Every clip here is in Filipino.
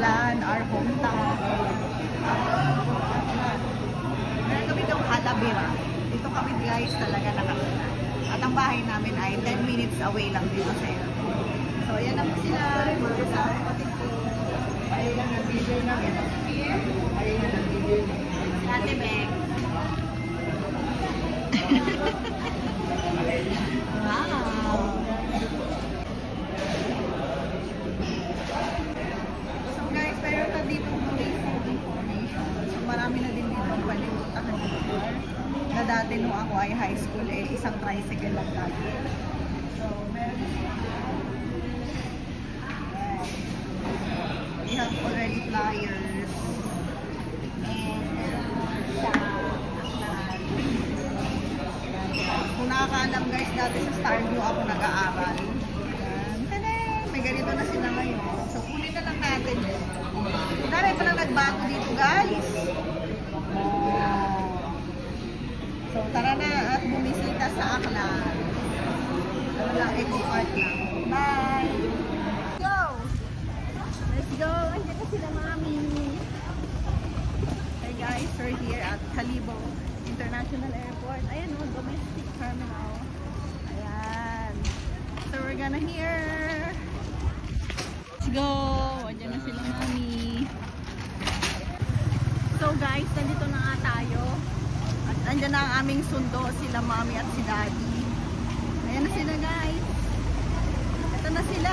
Aklan, our hometown. Meron kami itong Halabira. Dito kami guys talaga nakatira. At ang bahay namin ay 10 minutes away lang dito sa airport. So ayan na po sila. Mga kasama kapatid ko. Ayan ang video namin. Ayan ang video namin. Ate Meg. Wow! So guys, meron na dito information. So marami na din dito palimutan na dati nung ako ay high school isang tricycle lang dati. So meron we have already flyers and kung nakakaalam guys, dati sa Starview ako nag-aaral. May ganito na sila ngayon. So, kunin na lang natin. Kunwari pa lang nagbago dito guys. So, tara na at bumisita sa Aklan. Ano lang, eco art lang. Bye! Let's go! Let's go! Andiyan na sila mami. Hey guys, we're here at Kalibo International Airport. Ayan o, domestic terminal. Ayan. So we're gonna here. Let's go! Andiyan na sila mami. So guys, nandito na nga tayo. At andyan na ang aming sundo, sila mami at si daddy. Ayan na sila guys. Ito na sila.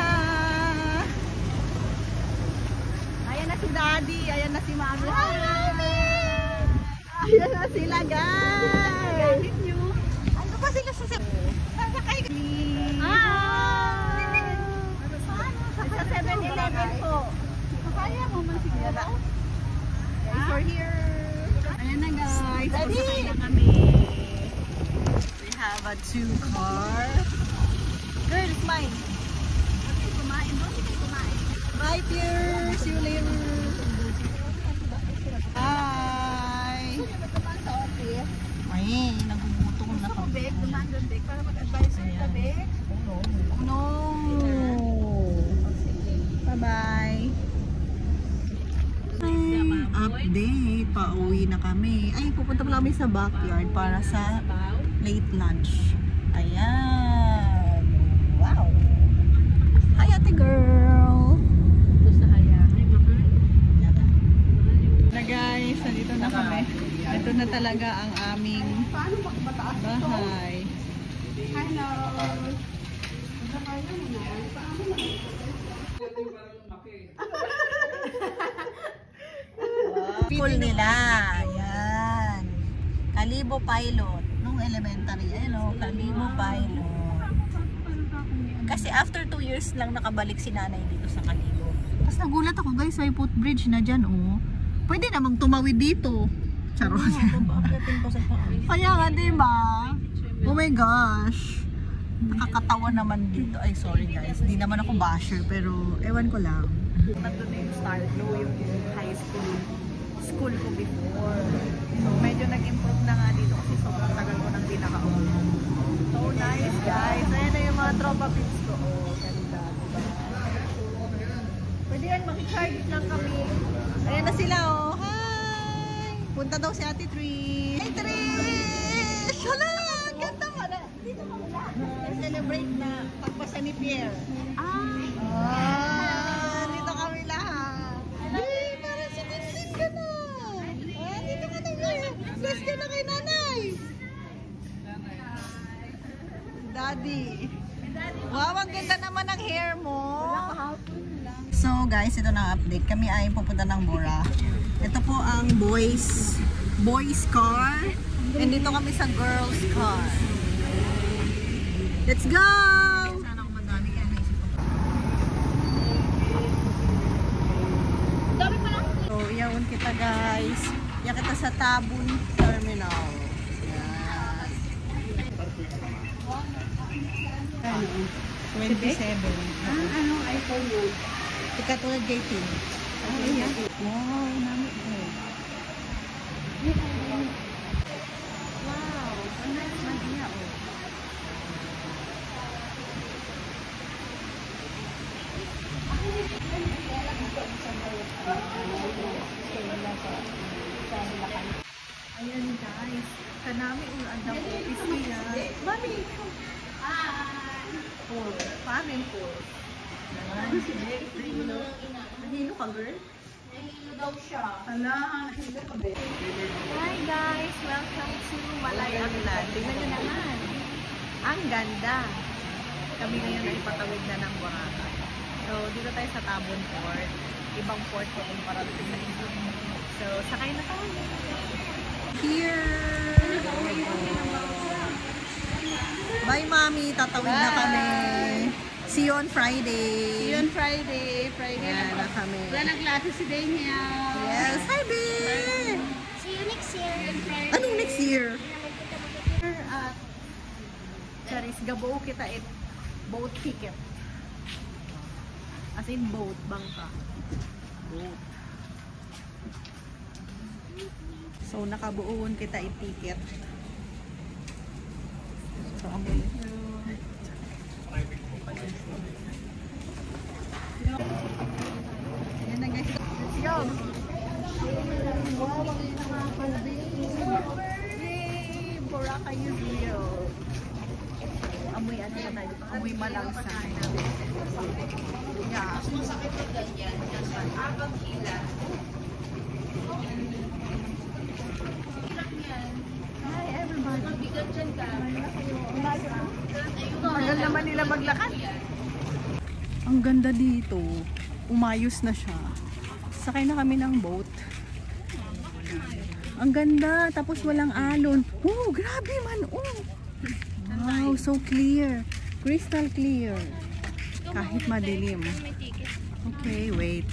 Ayan na si daddy. Ayan na si mami. Ayan na sila guys. Ano ba sila sa sasakay? Sa 7-Eleven po. Kaya mo man siguro. Guys, we're here. Ayan na guys. Pasakay na kami. We have a 2-car. Girl, smile. Okay, kumain. Sige, kumain. Bye, Pierre. See you later. Bye. Ay, nagugutom na kami. Dumaan doon, Bek, para mag-advise sa Bek. Oh no. Bye-bye. Update. Pauwi na kami. Ay, pupunta pala kami sa backyard para sa late lunch. Ayan. Wow. Hi, ate girl. Ito sa Hayate. Na guys, nandito na kami. Ito na talaga ang aming bahay. Hello. School nila. Ayan. Kalibo Pilot. Nung elementary. Ayan, Kalibo Pilot. Kasi after 2 years lang nakabalik si nanay dito sa Kalibo. Tapos nagulat ako guys, may footbridge na dyan Pwede namang tumawid dito. Charot. Kaya nga, diba? Oh my gosh. Nakakatawa naman dito. Ay, sorry guys. Di naman ako basher, pero ewan ko lang. Nandun na yung Starview, yung high school ko before. So, medyo nag-improve na nga dito kasi sobrang tagal ko nang pinaka-uwi. So nice guys. Ayan na yung mga tropa pics ko. Ganda. Pwede yan, makicharge lang kami. Ayan na sila Hi! Punta daw si Ate Trish. Hey Trish! Hala! Ganda mo na. Dito ka mula. Celebrate na pagpasa ni Pierre. Dito kami lahat. Hey! Para sinisip ka na. Dito ka na Pierre. Bless ka na kay nanay. Daddy. Wow, ang ganda naman ng hair mo. So guys, ito na update. Kami ay pupunta ng Bora. Ito po ang boys car. And dito kami sa girls car. Let's go! Sana kung madami yan. Dami pa lang. So, iyawan kita guys. Iyan kita sa Tabun Terminal. Yan. 27. Anong iPhone yun? Ikatulad kay Tim. Wow, namin ko. Wow, ang nice man niya Mami! Pool. Paano yung pool? Nahilo ka, girl? Nahilo daw siya. Hala, nahilo ka, be. Hi guys! Welcome to Malay Aklan. Tingnan nyo naman. Ang ganda. Kami ngayon ay patawid na ng Boracay. So, dito tayo sa Tabon Port. Ibang port ko kung parating. So, sakay na tayo. Here! Bye, Mami! Tatawid na kami. See you on Friday. Yun, Friday. Friday Yan na kami. Wala ng klase si Daniel. Yes! Hi, babe! See you next year. Anong next year? At Charis, gabuo kita boat ticket. As in boat, bangka. Boat. So, nakabuuan kita ticket. So, amoy. Yan na guys. Let's go! Wow, ang Yay! Boracay is real. Amoy ano na tayo? Amoy malangsan. Yeah. Hi everybody. Tagal naman nila maglakad. Ang ganda dito. Umayos na siya. Sakay na kami ng boat. Ang ganda. Tapos walang alon. Oh, grabe man. Oh. Wow, so clear. Crystal clear. Kahit madilim. Okay, wait.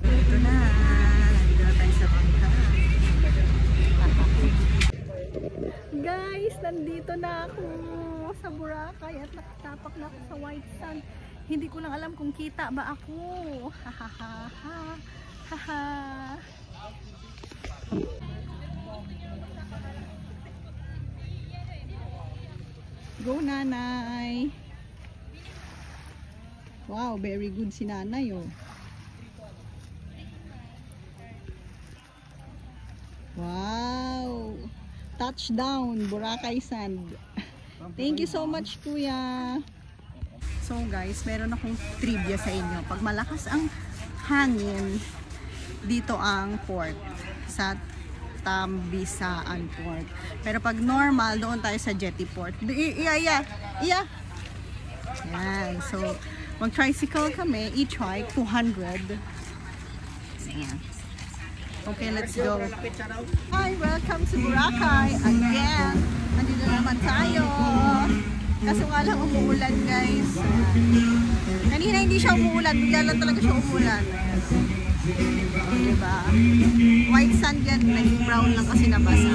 Ito na. Nandito na tayo sa bangka. Guys, nandito na ako sa Boracay at nakatapak na ako sa white sand. Hindi ko lang alam kung kita ba ako. Hahaha. Go, nanay. Wow, very good si nanay, oh. Wow. Touchdown, Boracay Sand. Thank you so much, kuya. So guys, meron akong trivia sa inyo. Pag malakas ang hangin, dito ang port sa Tambisaan Port. Pero pag normal, doon tayo sa Jetty Port. Iya. Yan. So, mag-tricycle kami. Each hike, 200. Ayan. Okay, let's go. Hi, welcome to Boracay again. Nandito naman tayo. Kaso nga lang umuulan, guys. Kanina hindi siya umuulan. Bigla lang talaga siya umuulan. Diba? White sand yan. Naging brown lang kasi nabasa.